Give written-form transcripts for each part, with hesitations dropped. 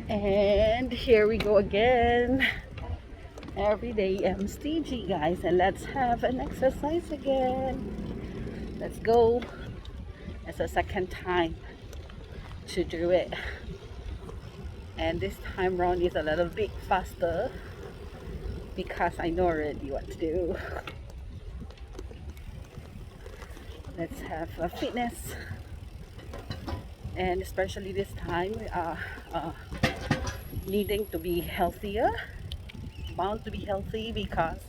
And here we go again. Every day I'm stingy, guys, and let's have an exercise again. Let's go. It's the second time to do it, and this time round is a little bit faster because I know already what to do. Let's have a fitness, and especially this time we are needing to be healthier, bound to be healthy because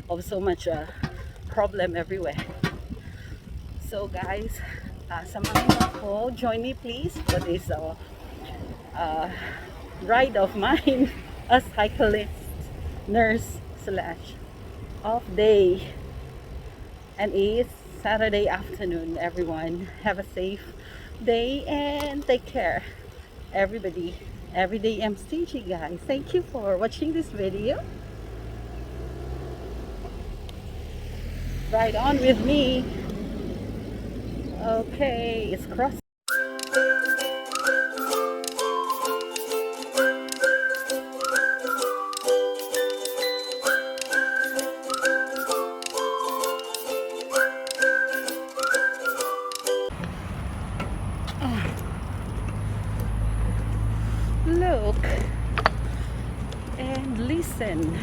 of so much problem everywhere. So guys, samahan ako, join me please for this ride of mine a cyclist, nurse slash off day, and it's Saturday afternoon. Everyone have a safe day and take care, everybody. Every day I'm stingy, guys. Thank you for watching this video. Ride on with me. Okay, it's cross. Look and listen.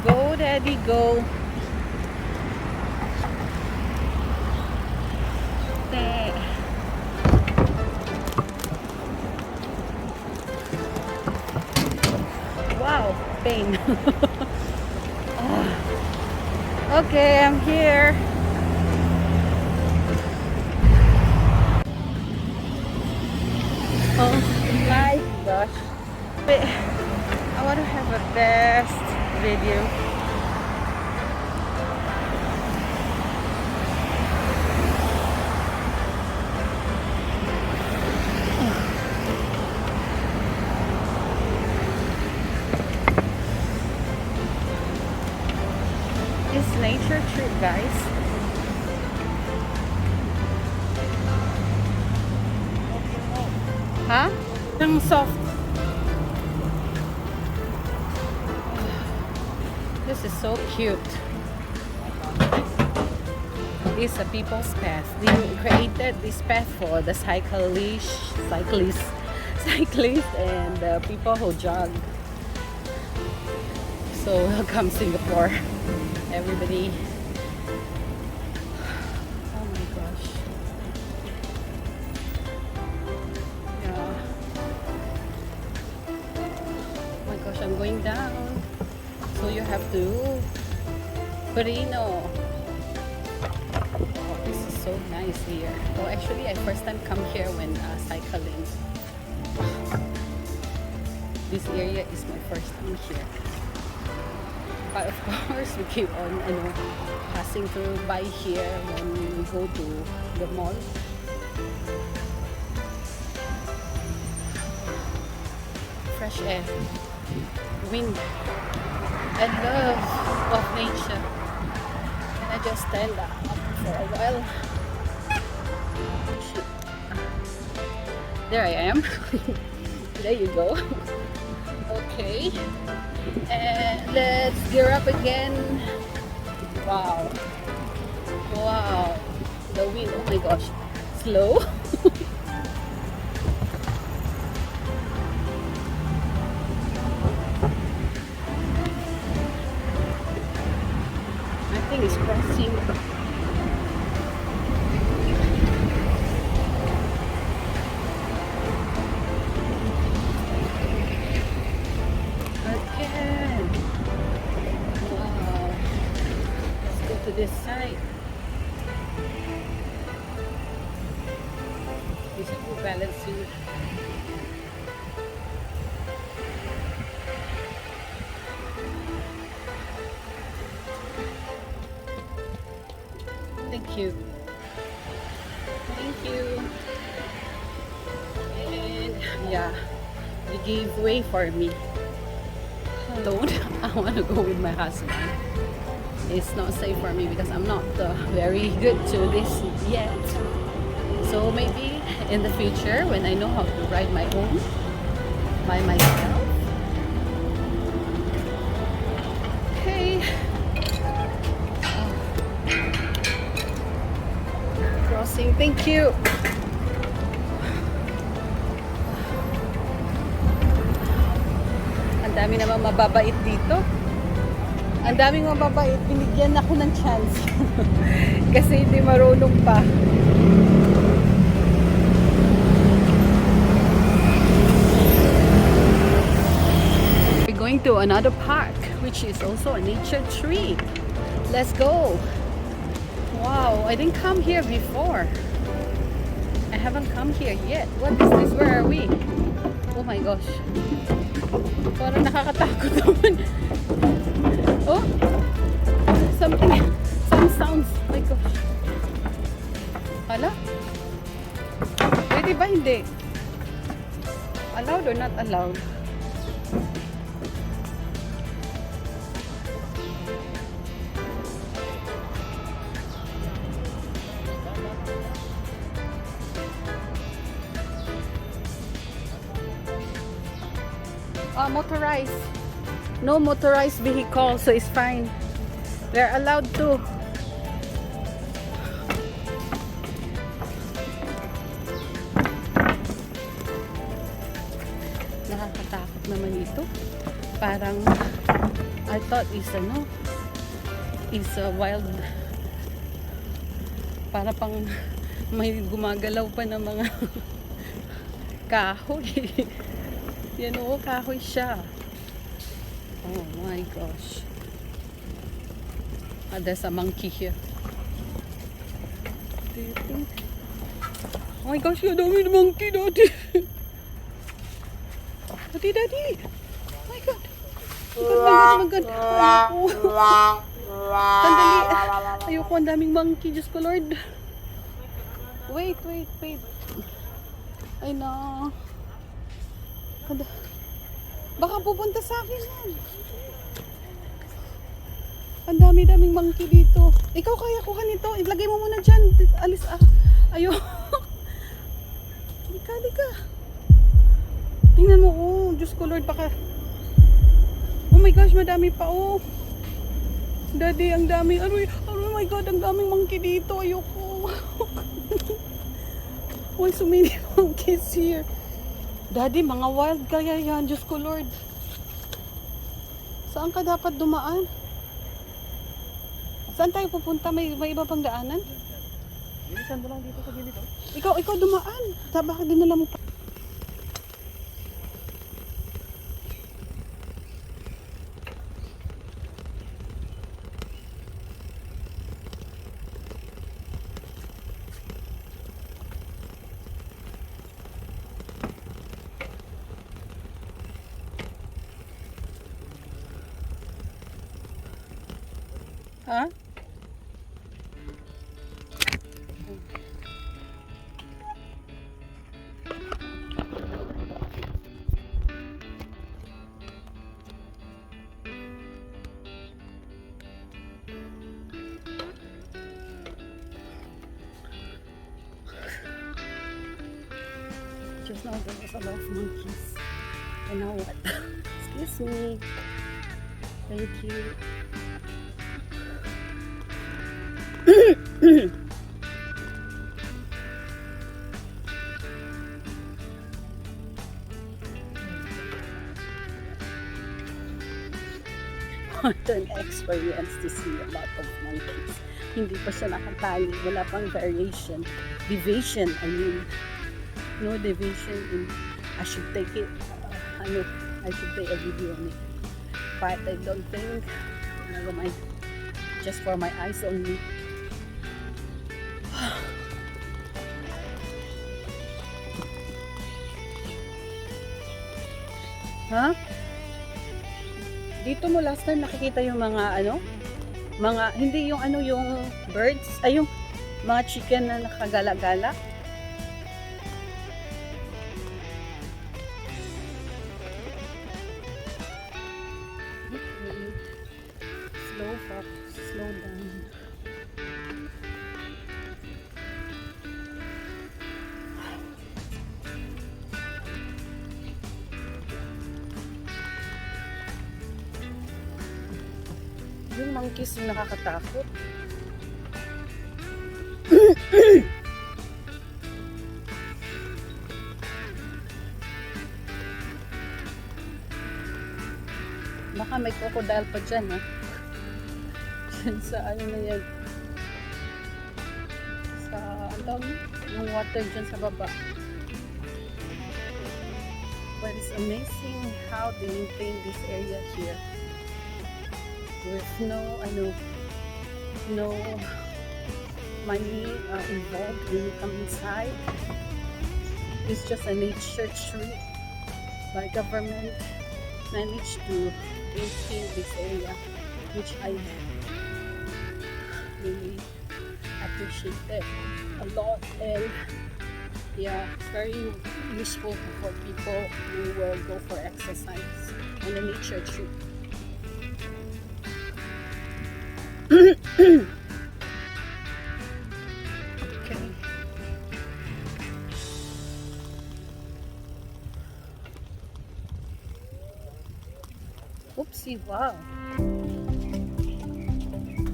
Go, daddy, go. There. Wow, pain. Okay, I'm here. Oh my gosh. Wait, I want to have a best video. It's nature trip, guys. Huh? Ang soft. This is so cute. It's a people's path. They created this path for the cyclists, and the people who jog. So welcome Singapore, everybody. Oh my gosh. Yeah. Oh my gosh, I'm going down. So you have to Perino. Oh, this is so nice here. Well, actually, I first time come here when cycling. This area is my first time here. But of course, we keep on, passing through by here when we go to the mall. Fresh air, wind, and love of nature. And I just stand up for a while. There I am. There you go. Okay. And let's gear up again. Wow. Wow. The wind, oh my gosh. Slow. I think it's crossing. Again. Wow. Let's go to this side. This is balancing. Thank you. Thank you. And yeah, you gave way for me. alone. I want to go with my husband. It's not safe for me because I'm not very good to this yet. So maybe in the future when I know how to ride my own by myself. Okay. Crossing. Thank you. Ang dami namang mababait dito. Ang daming mababait. Binigyan ako ng chance. Kasi hindi marunong pa. We're going to another park, which is also a nature tree. Let's go. Wow, I didn't come here before. I haven't come here yet. What is this? Where are we? Oh my gosh. Parang nakakatakot naman. Oh, some sounds. Oh my gosh. Hala? Pwede ba hindi? Allowed or not allowed? Motorized. No motorized vehicle, so it's fine. They're allowed to. Nakakatakot naman ito. Parang I thought is a wild. Para pang may gumagalaw pa ng mga kahoy. Yan o, kahoy siya. Oh my gosh. There's a monkey here. Do you think? Oh my gosh, yung dami ng monkey, Daddy. Daddy. Oh my God. My God. Ayoko. Sandali. Ayoko, ang daming monkey. Diyos ko, Lord. Wait. Ay, no. Baka pupunta sa akin yan. Ang dami-daming monkey dito. Ikaw kaya kuha nito. Ilagay mo muna dyan. Alis Ayo. Halika. Tingnan mo. Oh, Diyos ko Lord. Baka. Oh my gosh, madami pa. Oh. Daddy, ang dami. Oh my God, ang daming monkey dito. Ayoko. Why so many monkeys here? Daddy, mga wild kaya yan. Diyos ko Lord. Saan ka dapat dumaan? Saan tayo pupunta? May iba pang daanan? Saan lang dito sa gilid? Ikaw dumaan. Bakit dinala mo pa? Ha? Just now there was a lot of monkeys. And now what? Excuse me. Thank you. What an experience to see a lot of monkeys. Hindi pa siya nakatali. Wala pang variation. Deviation, I mean. No deviation. I should take it. I should take a video on it. But I don't think. Never mind. Just for my eyes only. Ha? Dito mo last time nakikita yung mga hindi yung yung birds, ay yung mga chicken na nakagala-gala. Yung monkeys yung nakakatakot. Baka may crocodile pa dyan, ha? Dyan sa ano na yan. Sa, yung water dyan sa baba. But it's amazing how they maintain this area here. With no money involved when you come inside. It's just a nature tree by government managed to maintain this area, which I really appreciate it a lot. And yeah, very useful for people who will go for exercise on a nature trip. Okay. Oopsie, wow.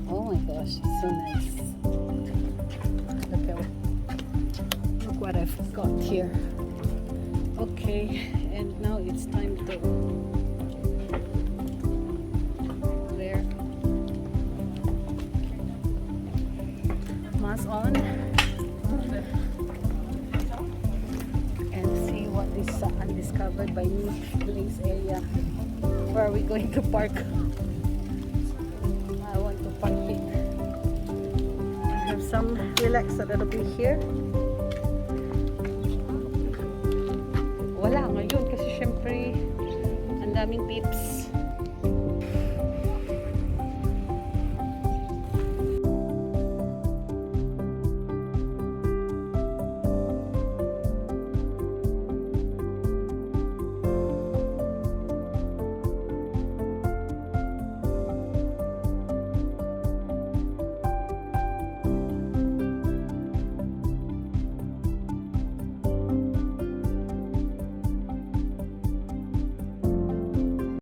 Oh my gosh, it's so nice. Look what I've got here. Okay, and now it's time to wear mask on and see what is undiscovered by me place area. Where are we going to park? I want to park it. I have some relax a little bit here. Wala ngayon kasi syempre ang daming peeps.